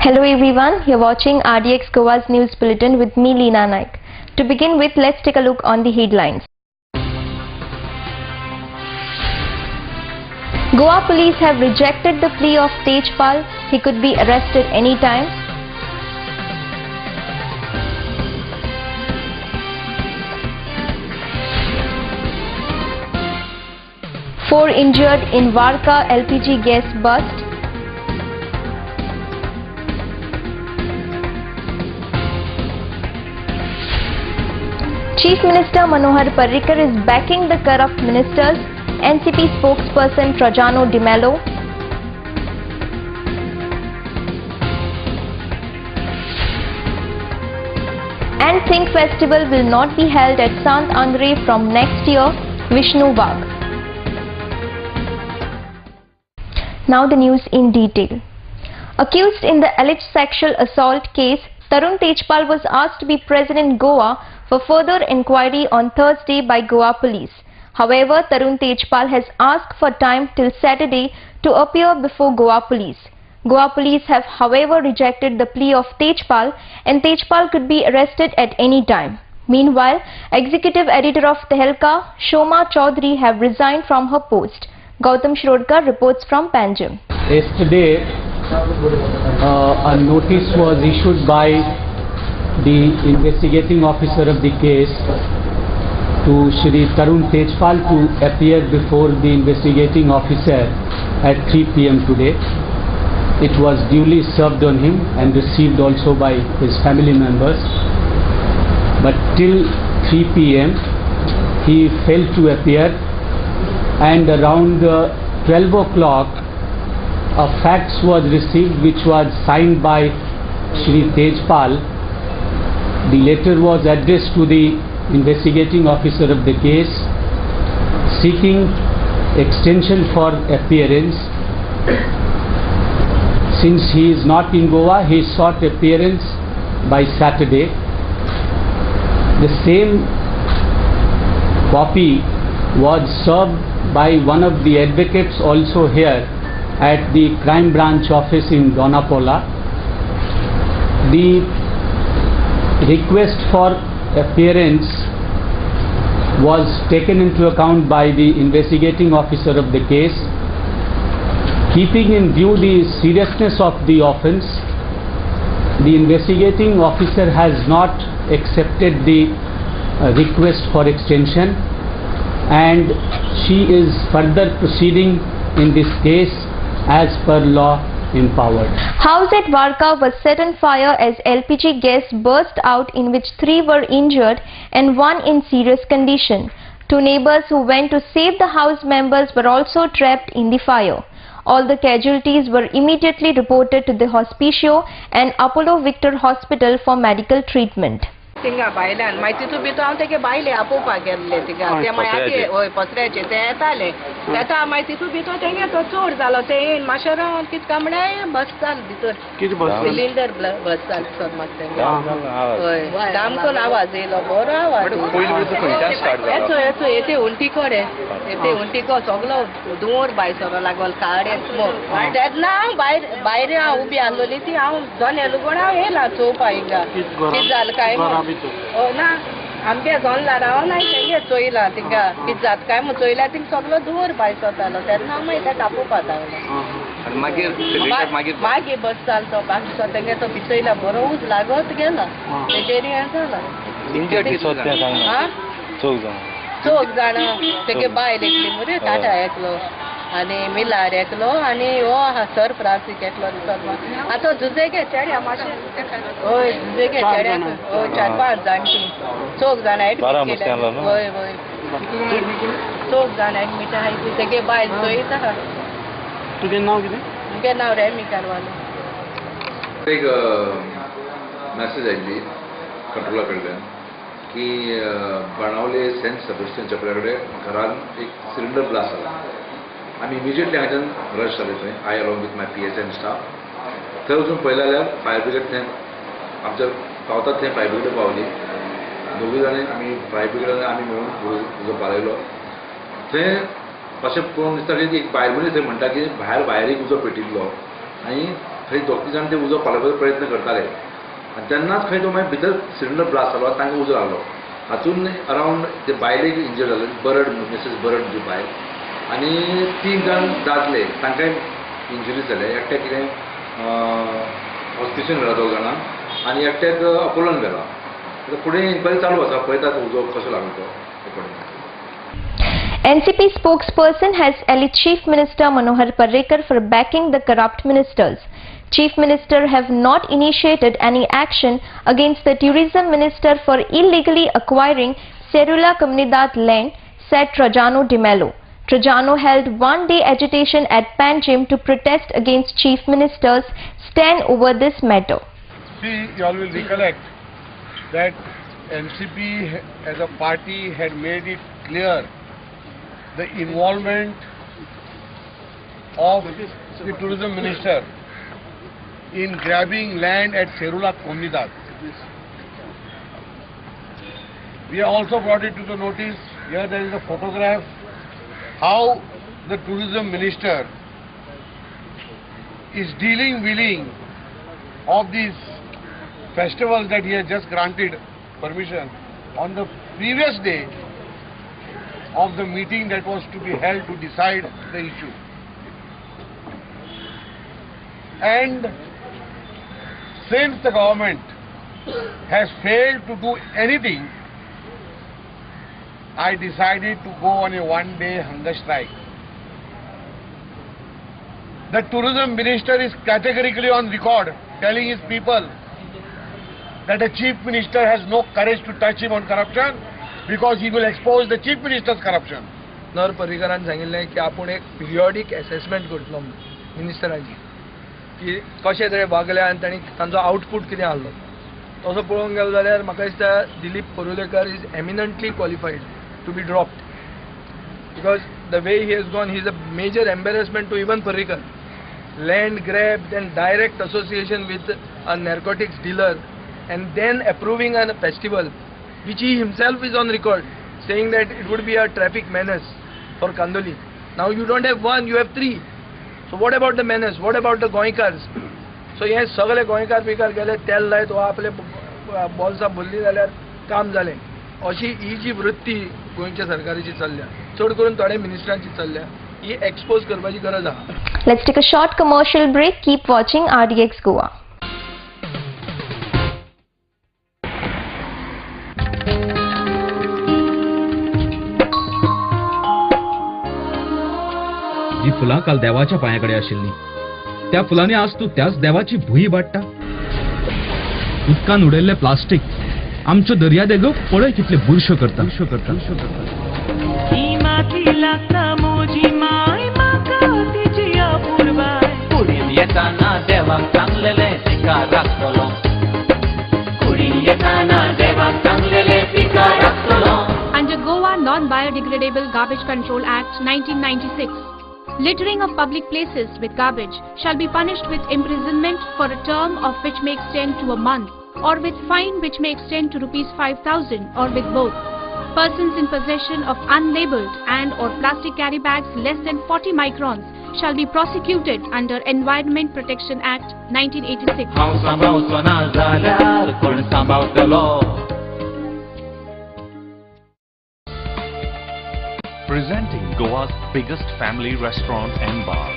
Hello everyone, you're watching RDX Goa's news bulletin with me Leena Naik. To begin with, let's take a look on the headlines. Goa police have rejected the plea of Tejpal. He could be arrested anytime. Four injured in Varka LPG gas bust. Chief Minister Manohar Parrikar is backing the corrupt ministers. NCP spokesperson Trajano Di Mello. And Think Festival will not be held at Sant Andre from next year. Vishnu Vag. Now the news in detail. Accused in the alleged sexual assault case, Tarun Tejpal was asked to be present in Goa for further inquiry on Thursday by Goa police. However, Tarun Tejpal has asked for time till Saturday to appear before Goa police. Goa police have, however, rejected the plea of Tejpal, and Tejpal could be arrested at any time. Meanwhile, executive editor of Tehelka, Shoma Chaudhary, have resigned from her post. Gautam Shrodkar reports from Panjim. Yesterday, a notice was issued by the investigating officer of the case to Shri Tarun Tejpal to appear before the investigating officer at 3 p.m. today. It was duly served on him and received also by his family members. But till 3 p.m. he failed to appear, and around 12 o'clock a fax was received which was signed by Shri Tejpal. The letter was addressed to the investigating officer of the case seeking extension for appearance. Since he is not in Goa, he sought appearance by Saturday. The same copy was served by one of the advocates also here at the crime branch office in Donapola. The request for appearance was taken into account by the investigating officer of the case. Keeping in view the seriousness of the offence, the investigating officer has not accepted the request for extension, and she is further proceeding in this case as per law empowered. House at Varka was set on fire as LPG gas burst out, in which 3 were injured and 1 in serious condition. 2 neighbors who went to save the house members were also trapped in the fire. All the casualties were immediately reported to the Hospicio and Apollo Victor Hospital for medical treatment. तिंगा बायल्यान मागीर तितू भितर हांव तेगे बायले आपोवपाक गेल्ले तिंगा ते मागीर हय पत्र्याचे ते येताले तेता मागीर तितू भितर तेगे तो चोर जालो ते येवन मातशें रावन कितें काय म्हणल्यार बस जालो भितर सिलिंडर बस जालो सर मातशें हय सामको आवाज येयलो बरो आवाज येचो येचो येते उंटी कोडे येते उंटी को सगलो धुंवर भायर सरो लागलो काडे स्मोक तेन्ना हांव भायर हांव उबी आसलोली ती हांव जनेल उगडून हांव येयला चोवपाक हिंगा कितें जालें काय ना आमगे जोनला राव ना तेगे चोयला तिंगा कितें जात काय म्हूण चोयला थिंग सगलो धुंवर भायर सरतालो तेन्ना हांव मागीर तेका आपोवपाक लागलो मागीर बस जालो तो बाकी सो तेगे तो पिचयला बरो उज लागत गेलो तेजेर हें जालो चौग जाण तेगे बायल एकली मरे टाटा एकलो आनी मिलार एकलो आनी हो सर प्रासीक एकलो आतां झुजेगे चेड्या मातशें हय झुजेगे चेड्या हय 4-5 जाणटी 4 जाणां एडमीट केल्या हय हय 4 जाणां एडमीट आहाय तेगे बायल चोयता. तुगे नांव कितें? म्हगे नांव रेमी कारवालो. एक मॅसेज आयिल्ली कंट्रोला कडल्यान की बाणावले सेंट सेबेस्टियन चपला घरान एक सिलिंडर ब्लास्ट जाला. आमी इमिजिएटली हांगाच्यान रश जाले थंय I along with my PSN staff. थंय वचून पळयलें जाल्यार फायर ब्रिगेड थंय आमच्या पावतात थंय फायर ब्रिगेड पावली. 2 जाणां आमी फायर ब्रिगेडान आमी मेळून उजो पालयलो. थंय अशें पळोवन दिसता की एक बायल मनीस थंय म्हणटा की भायर एक उजो पेटिल्लो आनी खंय दोग तीग जाण ते उजो पालोवपाचो प्रयत्न करताले आनी तेन्नाच खंय तो मागीर भितर सिलिंडर ब्लास्ट जालो तांकां उजो लागलो. हातून अरावंड ते बायलेक इंजर्ड जाले, बरड मिसेस बरड जी बायल आनी 3 जाण दादले तांकांय इंजुरीज जाले. एकट्याक कितें हॉस्पिटलान व्हेला 2 जाणां आनी एकट्याक अपोलोन व्हेला. फुडें इन्क्वायरी चालू आसा, पळयतात उजो कसो लागलो तो. NCP spokesperson has alleged Chief Minister Manohar Parrikar for backing the corrupt ministers. Chief Minister have not initiated any action against the Tourism Minister for illegally acquiring Cerula Comunidad land, said Trajano de Mello. Trajano held one-day agitation at Panjim to protest against Chief Minister's stand over this matter. See, you all will recollect that NCP as a party had made it clear the involvement of the tourism minister in grabbing land at Cerula Comunidad. We have also brought it to the notice, here there is a photograph, how the tourism minister is dealing of these festivals that he has just granted permission on the previous day of the meeting that was to be held to decide the issue. And since the government has failed to do anything, I decided to go on a one-day hunger strike. The tourism minister is categorically on record telling his people that a chief minister has no courage to touch him on corruption because he will expose the chief minister's corruption. नर पर्रीकरान सांगिल्लें की आपूण एक पिरियोडीक assessment करतलो मिनिस्टरांची की कशे तरेन वागले आनी तांणी तांचो आउटपूट कितें आहलो. तसो पळोवंक गेलो जाल्यार म्हाका दिसता Dilip Parulekar is eminently qualified to be dropped because the way he has gone he is a major embarrassment to even Parrikar. Land grabbed and direct association with a narcotics dealer and then approving a festival which he himself is on record saying that it would be a traffic menace for Kandoli. Now you don't have one, you have 3. So what about the menace? What about the Goinkars? So हे सगळे गोंयकार बिकार गेले तेल लायत वा आपले बॉल्सां भरली जाल्यार काम जालें अशी ही जी वृत्ती गोंयच्या सरकाराची चल्ल्या चड करून थोड्या मिनिस्टरांची चल्ल्या ही एक्सपोज करपाची गरज आहा. Let's take a short commercial break. Keep watching RDX Goa. जी फुलां काल देवाच्या पांयाकडे आशिल्ली त्या फुलांनी आज तूं त्याच देवाची भुई वाडटा. उदकान उडयल्लें प्लास्टीक आमच्यो दर्यादेगो पळय कितले बुरश्यो करता. येताना देवाक चांगलेले पिका राखतलो. कुडीन येताना देवाक चांगलेले पिका राखतलो. Under Goa Non-Biodegradable Garbage Control Act 1996, littering of public places with garbage shall be punished with imprisonment for a term of which may extend to a month, or with fine which may extend to ₹5,000, or with both. Persons in possession of unlabeled and or plastic carry bags less than 40 microns shall be prosecuted under Environment Protection Act 1986. Presenting Goa's biggest family restaurant and bar.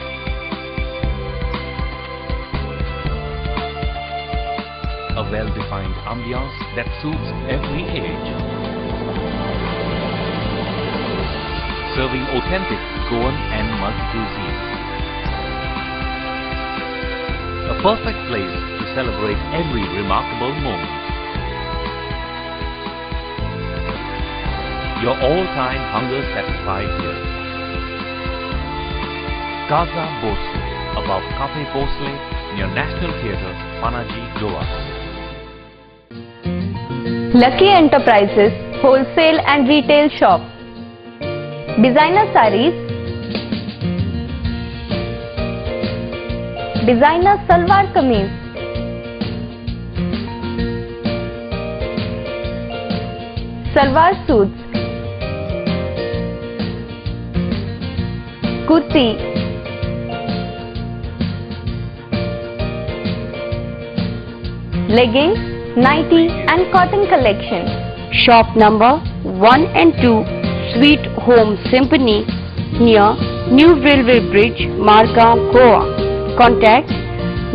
A well-defined ambiance that suits every age. Serving authentic Goan and multi-cuisine. A perfect place to celebrate every remarkable moment. Your all-time hunger satisfied here. Casa Bosle, above Cafe Bosle, near National Theatre, Panaji, Goa. Lucky Enterprises Wholesale and Retail Shop. Designer sarees, designer salwar kameez, salwar suits, kurti, leggings, nighty and cotton collection. Shop number 1 and 2, Sweet Home Symphony, near New Railway Bridge, Margam, Goa. Contact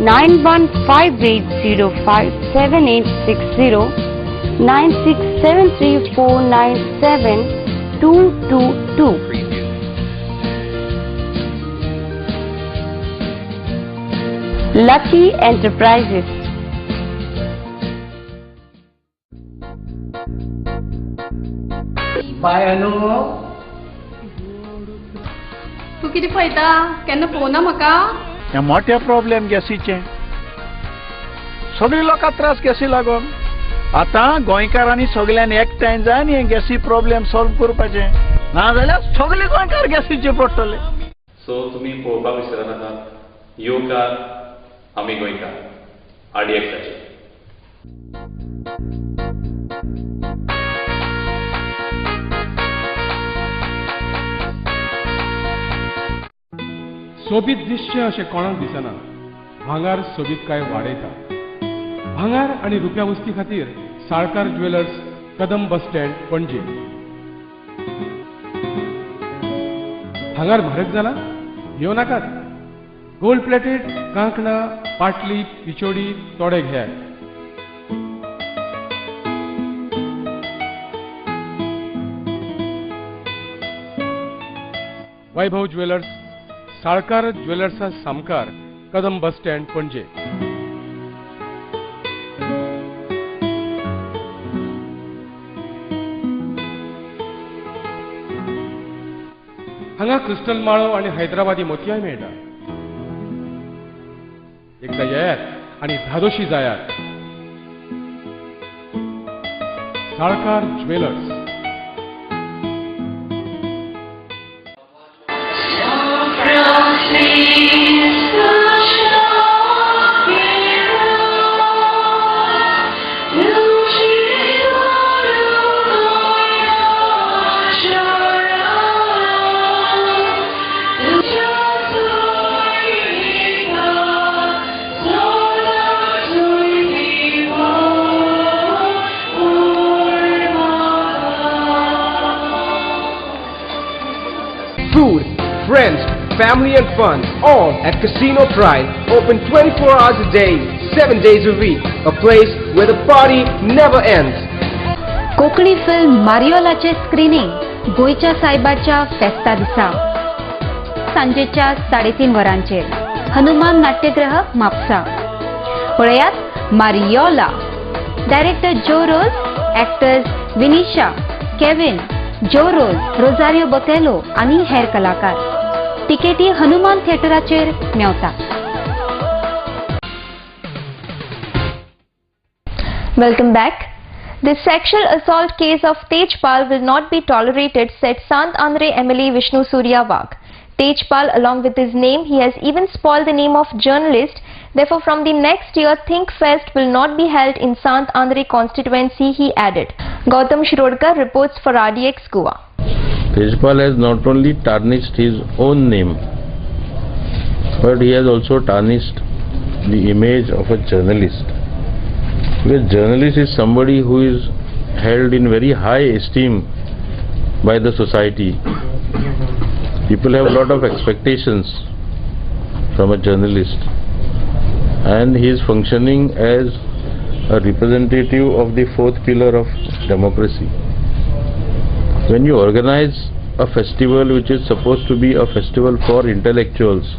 9158057860, 9673497222. Lucky Enterprises. Bye अनु, तू किती पळयता केन्ना पळोवना म्हाका हे मोठे problem गॅसीचे. सगळी लोकांक त्रास गॅसी लागून. आता गोंयकारांनी सगळ्यांनी एकठांय जावन हे गॅसी प्रॉब्लेम सॉल्व करपाचे, नाजाल्यार सगळे गोंयकार गॅसीचे पडटले. सो तुम्ही पळोवपाक विसरनाका, योवकार आमी गोंयकार RDXाचे. सोबीत दिसचें अशें कोणाक दिसना. भांगार सोबीतकाय वाडयता. भांगार आनी रुप्या वस्ती खातीर साळकार ज्वेलर्स, कदम बस स्टँड, पणजे. भांगार म्हारग जाला? येवं नाकात. गोल्ड प्लेटेड कांकणां, पाटली, पिचोडी तोडे घेयात. वैभव ज्वेलर्स, साळकार ज्वेलर्सा सामकार, कदम बस स्टँड, पणजे. हांगा क्रिस्टल माळो आनी हैदराबादी मोतयाय मेळटा. एकदा येयात आनी धादोशी जायात. Salkar jewellers. Food, friends, family and fun, all at Casino Pride. Open 24 hours a day, 7 days a week. A place where the party never ends. Konkani film मारियोलाचे स्क्रीनिंग गोयच्या सायबाच्या फेस्ता दिसा सांजेच्या 3:30 वरांचेर हनुमान नाट्यगृह, म्हापसा. पळयात मारियोला. डायरेक्टर जो रोज, एक्टर्स विनिशा, केविन, जो रोज, रोजारियो बोतेलो आनी हेर कलाकार. तिकेटी हनुमान थिएटराचेर मेवता. Welcome back. This sexual assault case of Tejpal will not be tolerated, said Sant Andre MLA Vishnu Surya Wagh. Tejpal, along with his name, he has even spoiled the name of journalist. Therefore, from the next year, Think Fest will not be held in Sant Andre constituency, he added. Gautam Shirodkar reports for RDX Goa. Tejpal has not only tarnished his own name, but he has also tarnished the image of a journalist. Because journalist is somebody who is held in very high esteem by the society. People have a lot of expectations from a journalist, and he is functioning as a representative of the fourth pillar of democracy. When you organize a festival which is supposed to be a festival for intellectuals,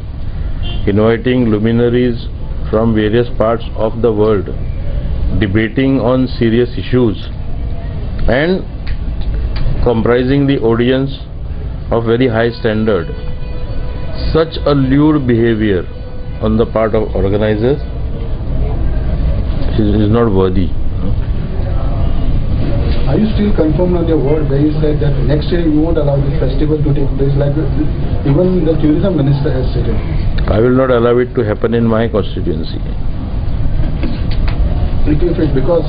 inviting luminaries from various parts of the world, debating on serious issues and comprising the audience of very high standard, such a lewd behavior on the part of organizers is not worthy. Are you still confirmed on your word where you said that next year you won't allow this festival to take place, like even the tourism minister has stated? I will not allow it to happen in my constituency. Because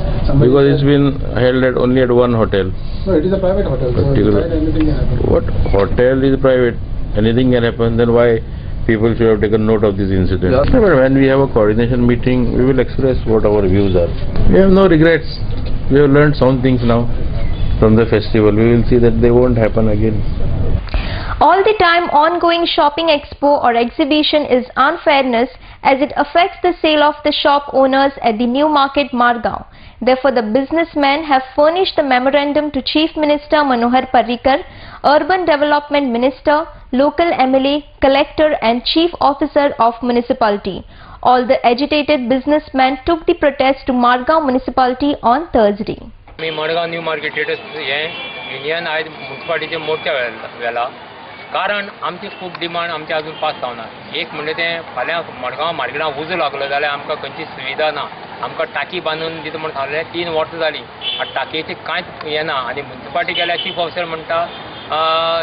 it's been held only at one hotel. No, it is a private hotel, so anything can happen. What hotel is private? Anything can happen. Then why people should have taken note of this incident. But when we have a coordination meeting, we will express what our views are. We have no regrets. We have learned some things now from the festival. We will see that they won't happen again. All the time ongoing shopping expo or exhibition is unfairness as it affects the sale of the shop owners at the New Market Margao. Therefore, the businessmen have furnished the memorandum to Chief Minister Manohar Parrikar, Urban Development Minister, local MLA, Collector and Chief Officer of Municipality. All the agitated businessmen took the protest to Margao Municipality on Thursday. Me Madgaon new market union आज म्युनिसिपालिटीचे मोर्चा व्हेला कारण आमची खूब demand आमचे अजून पास जावना. एक म्हणजे ते फाल्यां मडगांव मार्केटांत उजो लागलो जाल्यार आमकां खंयची सुविधा ना. आमकां टाकी बांदून दिता म्हण सांगलें 3 वर्सां जालीं. टाकयेची कांयच हें ना आनी म्युनिसिपालिटी गेल्यार चीफ ऑफिसर म्हणटा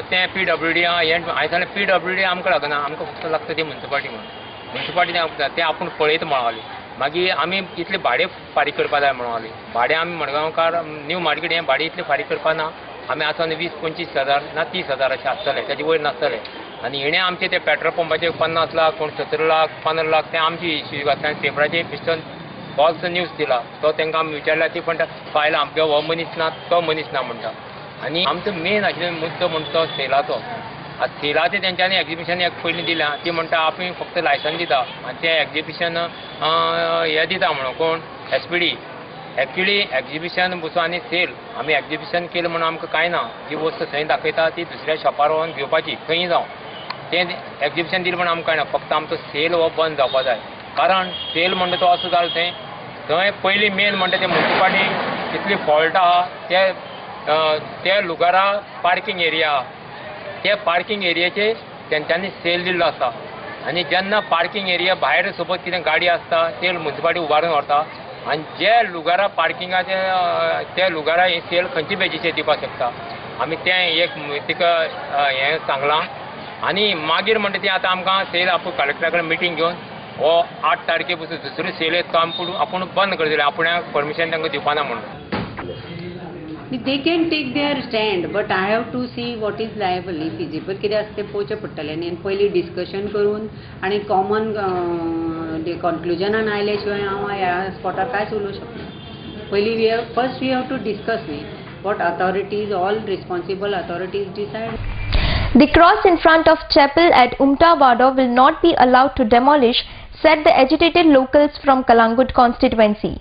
तें PWD हें हांवें सांगलें PWD आमकां लागना आमकां फक्त लागता ती म्युनिसिपालिटी म्हणून. म्युनिसिपालिटी तें आपूण पळयता म्हणली. मागीर आमी इतले भाडें फारीक करपा जाय म्हणून लागली. भाडें आमी मडगांवकार न्यू मार्केट हें भाडें इतलें फारीक करपा ना. आमी आतां 20-25 हजार ना 30 हजार अशें आसतलें तेजे वयर नासतलें. आनी हेणें आमचे ते पेट्रोल पंपाचे 50 लाख कोण 17 लाख 15 लाख तें आमची इश्यू घातल्या. पेपराचेर पिस्टन फॉल्स न्यूज दिला तो तांकां आमी विचारल्यार ती म्हणटा फायल आमगे हो मनीस ना तो मनीस ना म्हणटा. आनी आमचो मेन आशिल्लो मुद्दो म्हणटा तो सेलाचो. सेलाचें तेंच्यांनी एक्झिबिशन एक पयलीं दिल्या ती म्हणटा आमी फक्त लायसन दिता आनी तें एक्झिबिशन हें दिता म्हणून कोण SPD. एक्चुली एक्झिबिशन बसून आनी सेल आमी एक्झिबिशन केलें म्हणून आमकां कांय ना. जी वस्त थंय दाखयता ती दुसऱ्या शॉपार व्हरून घेवपाची खंय जावं. तें एक्झिबिशन दिलें म्हणून आमकां कांय ना. फक्त आमचो सेल हो बंद जावपा जाय. कारण सेल म्हणटा तो असो जालो थंय पयलीं मेन म्हणटा ते म्युनिसिपालिटी इतली फॉल्ट आहा ते लुगारा पार्किंग एरिया आहा. त्या पार्किंग एरियाचेर तेंच्यांनी सेल दिल्लो आसा आनी जेन्ना पार्किंग एरिया भायर सोबत कितें गाडी आसता ते म्युनिसिपालिटी उबारून व्हरता आनी जे लुगारा पार्किंगाचे ते लुगारा सेल खंयची बेजीचेर दिवपाक शकता. आमी तें एक तिका हें सांगलां आनी मागीर म्हणटा ती आतां आमकां सेल आपूण कलेक्टरा कडेन मिटींग घेवन हो 8 तारखे पसून दुसरो सेल येता आपूण बंद करतले. आपुणाक परमिशन तांकां दिवपाना म्हणून. They can take their stand, but I have to see what is liable. feasible कितें आसा तें पळोवचें पडटलें न्ही. पयलीं डिस्कशन करून आनी कॉमन कन्क्लुजनान आयले शिवाय हांव ह्या स्पॉटार कांयच उलोवंक शकना. पयलीं first we have to discuss न्ही what authorities, all responsible authorities decide. The cross in front of chapel at Umta Wada will not be allowed to demolish, said the agitated locals from Kalangut constituency.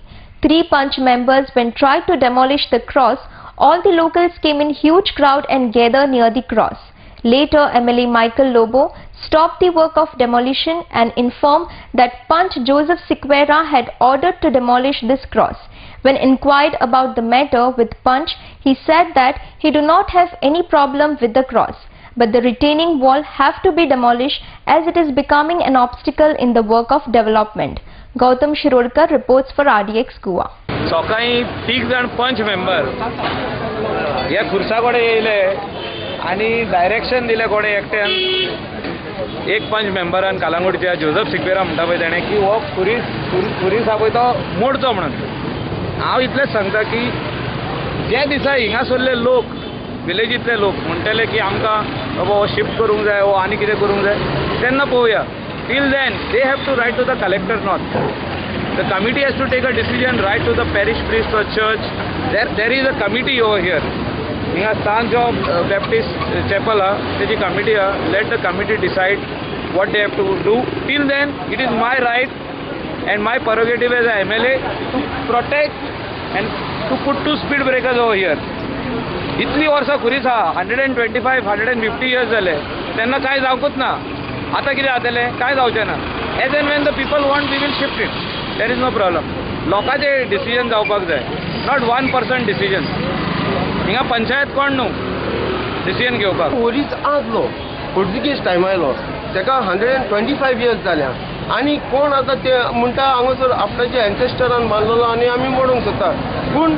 3 Panch members when tried to demolish the cross, all the locals came in huge crowd and gathered near the cross. Later, MLA Michael Lobo stopped the work of demolition and informed that Panch Joseph Siqueira had ordered to demolish this cross. When inquired about the matter with Panch, he said that he do not have any problem with the cross, but the retaining wall have to be demolished as it is becoming an obstacle in the work of development. Gautam Shirodkar reports for RDX Goa. सकाळी 3 जण पंच member ह्या खुर्सा कडेन येयले आनी direction दिलें कोणे एकट्यान एक पंच मेंबरान कालांगुटच्या जोझफ सिक्वेरा म्हणटा पळय तेणें की हो खुरीस आहा पळय तो मोडचो म्हणून. हांव इतलेंच सांगता की जे दिसा हिंगासरले लोक विलेजींतले लोक म्हणटले की आमकां बाबा हो शिफ्ट करूंक जाय वो आनी कितें करूंक जाय तेन्ना पळोवया. Till then, they have to write to the collector not. The committee has to take a decision, write to the parish priest or church. There is a committee over here. Here, Sanj of Baptist Chapel, the committee. Let the committee decide what they have to do. Till then, it is my right and my prerogative as a MLA to protect and to put 2 speed breakers over here. इतली वर्सां खुरीस आहा 125-150 years जाले तेन्ना कांय जावंकूच ना. आता कितें जातलें कांय जावचें ना. As and when the people want we will shift it. There is no problem. लोकांचें डिसिजन जावपाक जाय नॉट 1% डिसिजन. हिंगा पंचायत कोण न्हू डिसिजन घेवपाक. खुरीस आसलो पोर्तुगीज टायम आयलो तेका 125 years जाल्या आनी कोण आतां ते म्हणटा हांगासर आपल्याच्या एन्सेस्टरान बांदलेलो आनी आमी मोडूंक सोदता. पूण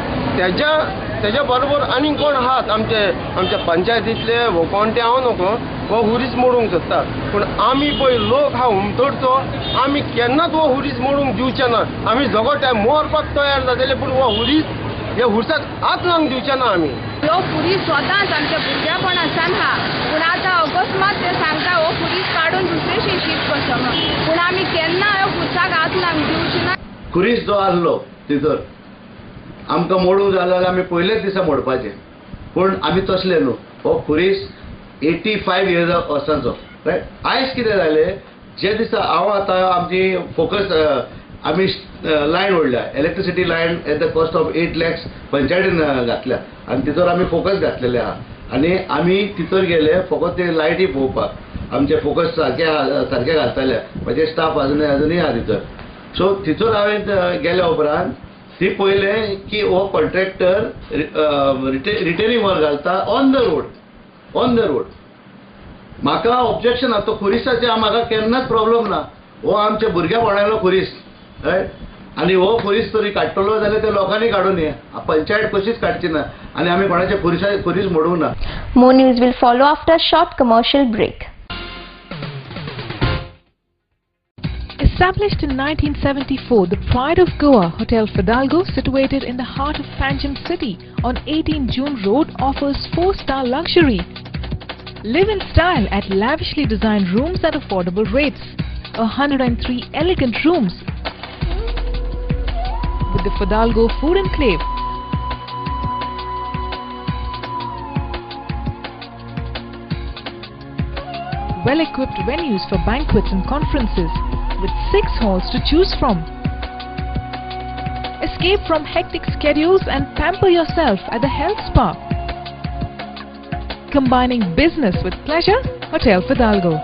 तेज्या बरोबर आनी कोण आहात आमच्या पंचायतींतले वो कोण ते हांव नको वो हुरीस मोडूंक सोदता. पूण आमी पळय लोक हा उमतोडचो आमी केन्नाच वो हुरीस मोडूंक दिवचे ना. आमी जगो टायम मरपाक तयार जातले पूण वो हुरीस हे उर्साक आंक दिवचे ना आमी. ह्यो फुरी स्वताच आमच्या भुरग्यापणासान हा, पूण आतां अकस्मात ते सांगता हो फुरी काडून दुसरेशी शिफ्ट करचो म्हणून, पूण आमी केन्ना ह्यो फुरसाक हात लावंक दिवचे ना. खुरीस जो आसलो तितर आमकां मोडूंक जाय जाल्यार आमी पयलेच दिसा मोडपाचे, पूण आमी तसले न्हू. हो खुरीस 85 इयर्स वर्सांचो रायट. आयज कितें जालें, जे दिसा हांव आतां आमची फोकस आमी लायन ओडल्या, electricity line at the cost of 8 lakhs पंचायतीन घातल्या आनी तितूर आमी फोकस घातलेले आहा. आनी आमी तितूर गेले फकत ते लायटी पळोवपाक, आमचे फोकस सारके घालताले, म्हाजे स्टाफ अजुनूय आहा तितूर. सो तितूर हांवें गेल्या उपरांत ती पळयलें की हो कॉन्ट्रॅक्टर रिटेनिंग वॉल घालता ऑन द रोड. म्हाका ऑब्जेक्शन आसा तो खुरिसाचे, म्हाका केन्नाच प्रॉब्लेम ना. हो आमच्या भुरग्यापणालो खुरीस आनी हो खुरीस तरी काडटलो जाल्यार ते लोकांनी काडून ये, पंचायत कशीच काडची ना आनी आमी कोणाचे खुरीस मोडूंक ना. More news will follow after a short commercial break. Established in 1974, the Pride of Goa, Hotel Fidalgo, situated in the heart of Panjim city on 18 June Road, offers 4-star luxury. Live in style at lavishly designed rooms at affordable rates. 103 elegant rooms with the Fidalgo Food Enclave. Well-equipped venues for banquets and conferences with 6 halls to choose from. Escape from hectic schedules and pamper yourself at the health spa. Combining business with pleasure, Hotel Fidalgo.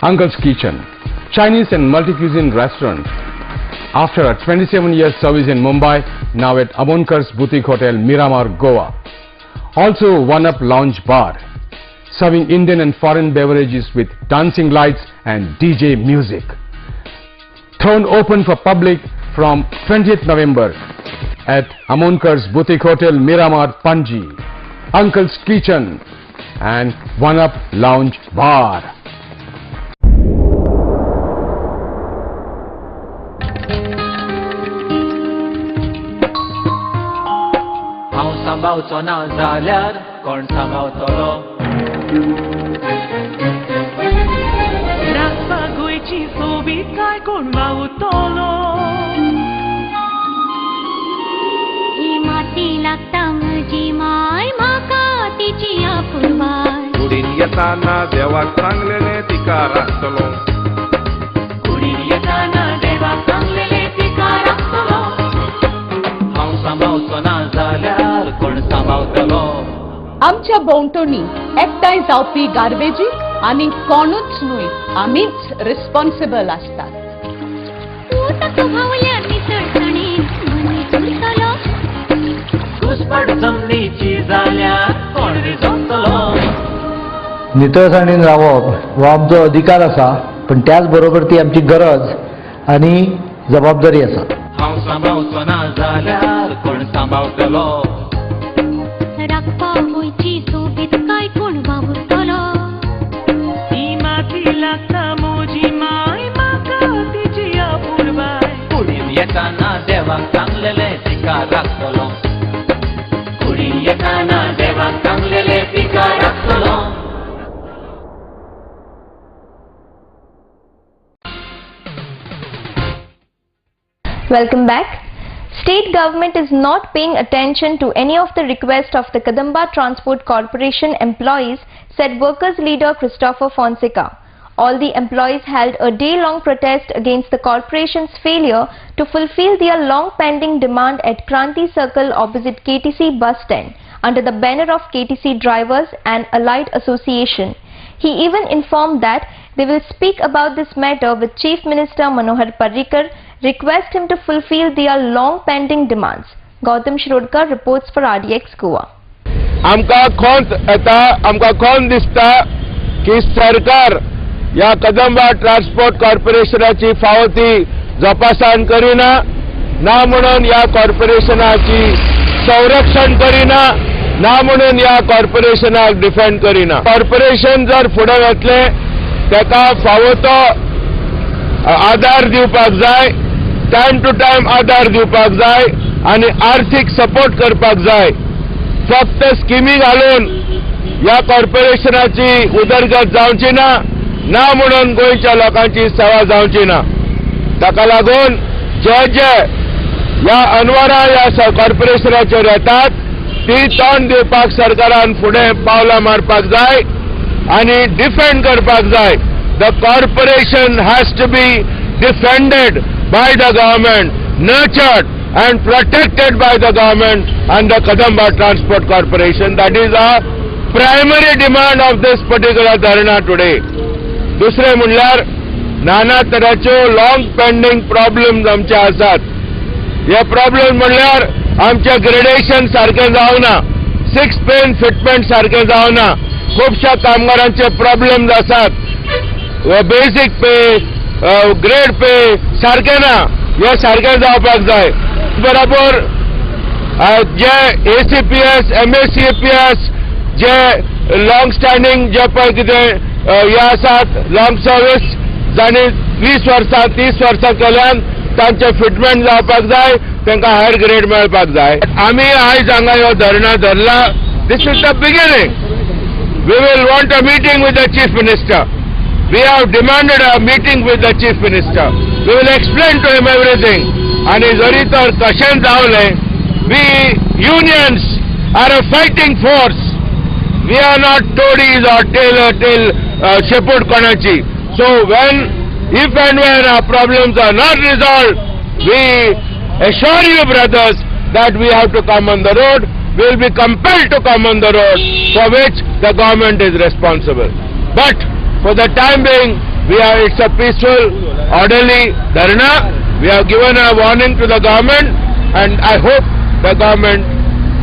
Uncle's Kitchen, Chinese and multi-cuisine restaurant. After a 27-year service in Mumbai, now at Amonkar's Boutique Hotel, Miramar, Goa. Also One Up Lounge Bar, serving Indian and foreign beverages with dancing lights and DJ music. Thrown open for public from 20th November at Amonkar's Boutique Hotel, Miramar, Panji. Uncle's Kitchen and One Up Lounge Bar. सांबावचो ना जाल्यार कोण सांबावतलो. राखपाक गोंयची सोबीत काय कोण वावुरतलो. ही माती लागता म्हजी माय, म्हाका तिची आपुरबाय. कुडीन येताना देवाक सांगलेले तिका राखतलो. कुडीन येताना देवाक सांगलेले तिका राखतलो. हांव सांबावचो ना जाल्यार कोण सांबावतलो. आमच्या भोंवतणी एकठांय जावपी गार्बेजीक आनी कोणूच न्हय, आमीच रिस्पॉन्सिबल आसतात. घुसपट जमनीची जाल्यार कोण विजवतलो. नितळसाणीन रावप हो आमचो अधिकार आसा, पण त्याच बरोबर ती आमची गरज आनी जबाबदारी आसा. हांव सांबावचो ना जाल्यार कोण सांबावतलो. राखपाक गोंयची सोबीत काय कोण वावुरतलो. ही माती लागता म्हजी माय, म्हाका तिची आपुरबाय. कुडीन येताना देवाक सांगलेले तिका राखतलो. कुडीन येताना देवाक सांगलेले तिका राखतलो. Welcome back. State government is not paying attention to any of the requests of the Kadamba Transport Corporation employees, said workers leader Christopher Fonseca. All the employees held a day-long protest against the corporation's failure to fulfill their long-pending demand at Kranti Circle opposite KTC bus stand under the banner of KTC Drivers and Allied Association. He even informed that they will speak about this matter with Chief Minister Manohar Parrikar, request him to fulfill their long-pending demands. Gautam Shirodkar reports for RDX Goa. आमकां खोंत येता, आमकां खोंत दिसता की सरकार ह्या Kadamba transport कॉर्पोरेशनाची फावो ती जोपासन करिना, ना म्हणून ह्या कॉर्पोरेशनाची संरक्षण करिना, ना म्हणून ह्या कॉर्पोरेशनाक डिफेंड करिना. कॉर्पोरेशन जर फुडें वतलें तेका फावो तो आधार दिवपाक जाय, टायम टू टायम आधार दिवपाक जाय आनी आर्थीक सपोर्ट करपाक जाय. फक्त स्किमी घालून ह्या कॉर्पोरेशनाची उदरगत जावची ना, ना म्हणून गोंयच्या लोकांची सेवा जावची ना. ताका लागून जे जे ह्या अनवरां ह्या कॉर्पोरेशनाचेर येतात ती तोंड दिवपाक सरकारान फुडें पावलां मारपाक जाय आनी डिफेंड करपाक जाय. The corporation has to be defended by the government, nurtured and protected by the government and the Kadamba Transport Corporation. That is a primary demand of this particular dharna today. दुसरे म्हणल्यार नाना तराच्यो लॉंग पेंडिंग प्रॉब्लेम्स आमचे आसात. हे problem म्हणल्यार आमचे gradation सारखे जावना, 6 pen fitment सारखे जावना, खुबश्या कामगारांचे प्रॉब्लेम्स आसात. बेसिक पे, ग्रेड पे सारखे ना, हे सारखे जावपाक जाय. बरोबर जे ACPS, MACPS जे लॉंग स्टँडिंग जे पळय कितें हे आसात, लॉंग सर्वीस जाणी 20 वर्सां 30 वर्सां केल्यान तांचे फिटमेंट जावपाक जाय, तांकां हायर ग्रेड मेळपाक जाय. आमी आयज हांगा ह्यो धरणा धरला. This is the beginning. We will want a meeting with the chief minister. We have demanded a meeting with the Chief Minister. We will explain to him everything. And जरी तर कशें जावलें, we unions are a fighting force. We are not toadies or tail shepherd konachi. So if and when our problems are not resolved, we assure you, brothers, that we have to come on the road. We will be compelled to come on the road, for which the government is responsible. But for the time being, it's a peaceful, orderly dharna. We have given a warning to the government, and I hope the government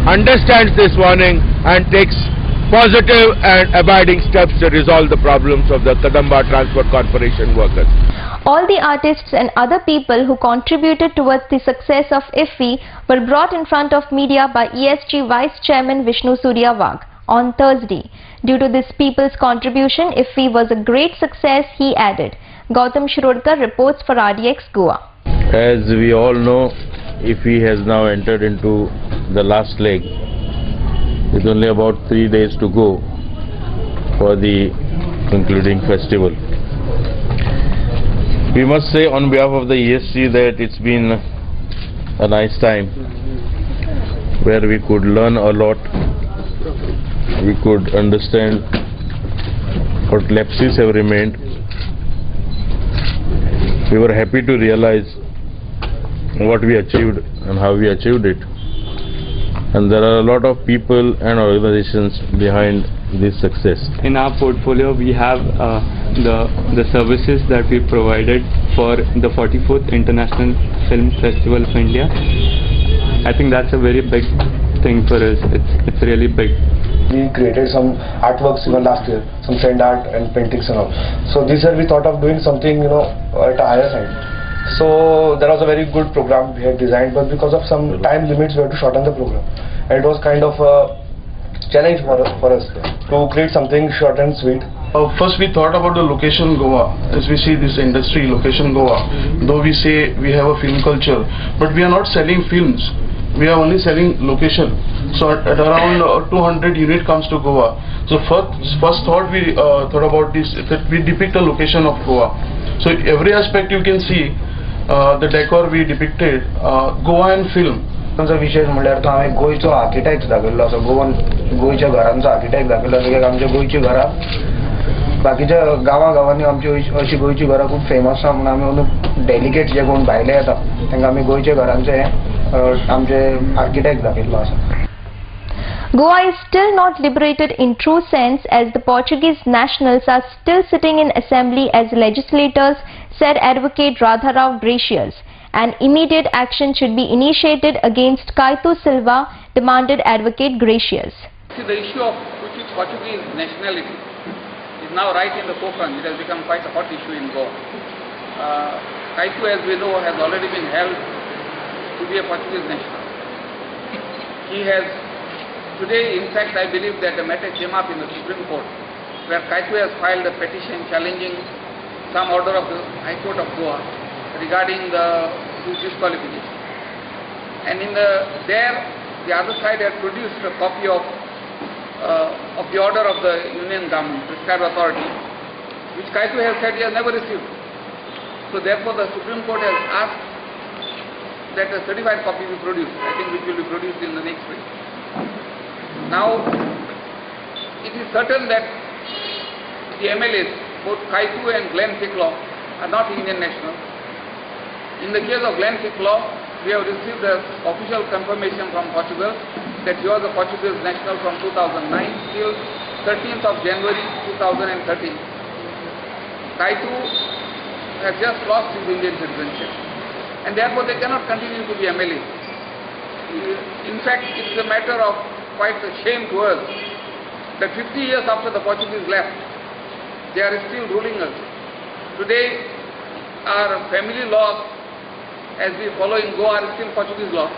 understands this warning and takes positive and abiding steps to resolve the problems of the Kadamba Transport Corporation workers. All the artists and other people who contributed towards the success of IFFI were brought in front of media by ESG Vice Chairman Vishnu Suryawag on Thursday. Due to this people's contribution, IFFI was a great success, he added. Gautam Shirodkar reports for RDX Goa. As we all know, IFFI has now entered into the last leg. With only about 3 days to go for the concluding festival. We must say on behalf of the ESG that it's been a nice time where we could learn a lot. We could understand what lapses have remained. We were happy to realize what we achieved and how we achieved it. And there are a lot of people and organizations behind this success. In our portfolio, we have the services that we provided for the 44th International Film Festival of India. I think that's a very big thing for us. It's really big. We created some artworks even last year, some sand art and paintings and all. So this year we thought of doing something, at a higher side. So there was a very good program we had designed, but because of some time limits we had to shorten the program. And it was kind of a challenge for us to create something short and sweet. First we thought about the location Goa. As we see this industry, location Goa, though we say we have a film culture, but we are not selling films. We are only selling location. So at around 200 unit comes to Goa. So first thought we thought about this, that we depict a location of Goa. So every aspect you can see, the decor we depicted, Goa and film. विशेष म्हणल्यार तो हांवें गोंयचो architect दाखयल्लो आसा. गोंयच्या घरांचो architect दाखयल्लो आसा, कित्याक आमच्या गोंयची घरां बाकीच्या गांवांनी आमची अशी गोंयची घरां खूब फेमस आसा म्हणून आमी अंदू डेलिगेट जे कोण भायले येता तांकां आमी गोंयच्या घरांचे आमचे आर्किटेक्ट दाखयल्लो आसा. Goa is still not liberated in true sense, as the Portuguese nationals are still sitting in assembly as legislators, said Advocate Radharao Gracious. and immediate action should be initiated against Caitu Silva, demanded Advocate Gracious. See, the issue of Portuguese nationality is now right in the forefront. It has become quite a hot issue in Goa. Caitu, as we know, has already been held to be a Portuguese national. He has, today, in fact, I believe that the matter came up in the Supreme Court, where Caitu has filed a petition challenging some order of the High Court of Goa regarding his disqualification. And the other side had produced a copy of the order of the Union Government, prescribed authority, which Caitu has said he has never received. So therefore the Supreme Court has asked that a certified copy be produced, I think which will be produced in the next week. Now, it is certain that the MLAs, both Caitu and Glenn Ficklaw, are not Indian nationals. In the case of Glenn Ficklaw, we have received the official confirmation from Portugal that he was a Portuguese national from 2009 till 13th of January 2013. Caitu has just lost his Indian citizenship, and therefore they cannot continue to be MLAs. In fact, it's a matter of quite a shame to us that 50 years after the Portuguese left, they are still ruling us. Today, our family laws, as we follow in Goa, are still Portuguese laws.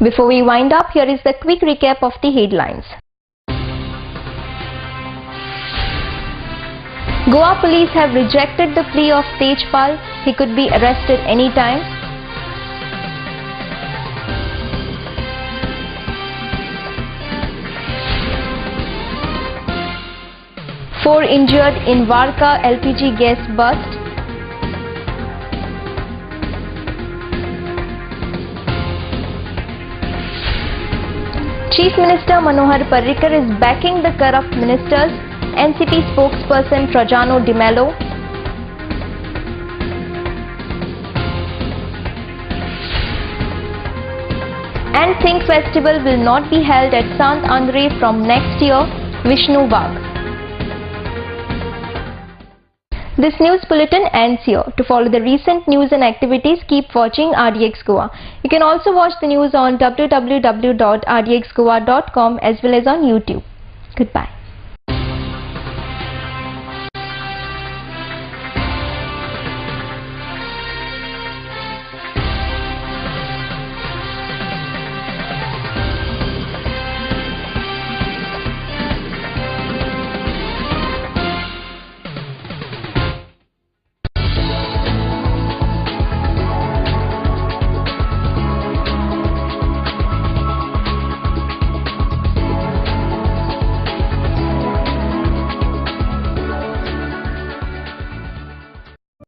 Before we wind up, here is the quick recap of the headlines. Goa police have rejected the plea of Tejpal. He could be arrested anytime. Four injured in Varka LPG gas bust. Chief Minister Manohar Parrikar is backing the corrupt ministers. NCP spokesperson Trajano Di Mello. And Think Festival will not be held at Sant Andre from next year. Vishnu Vag. This news bulletin ends here. To follow the recent news and activities, keep watching RDX Goa. You can also watch the news on www.rdxgoa.com as well as on YouTube. Goodbye.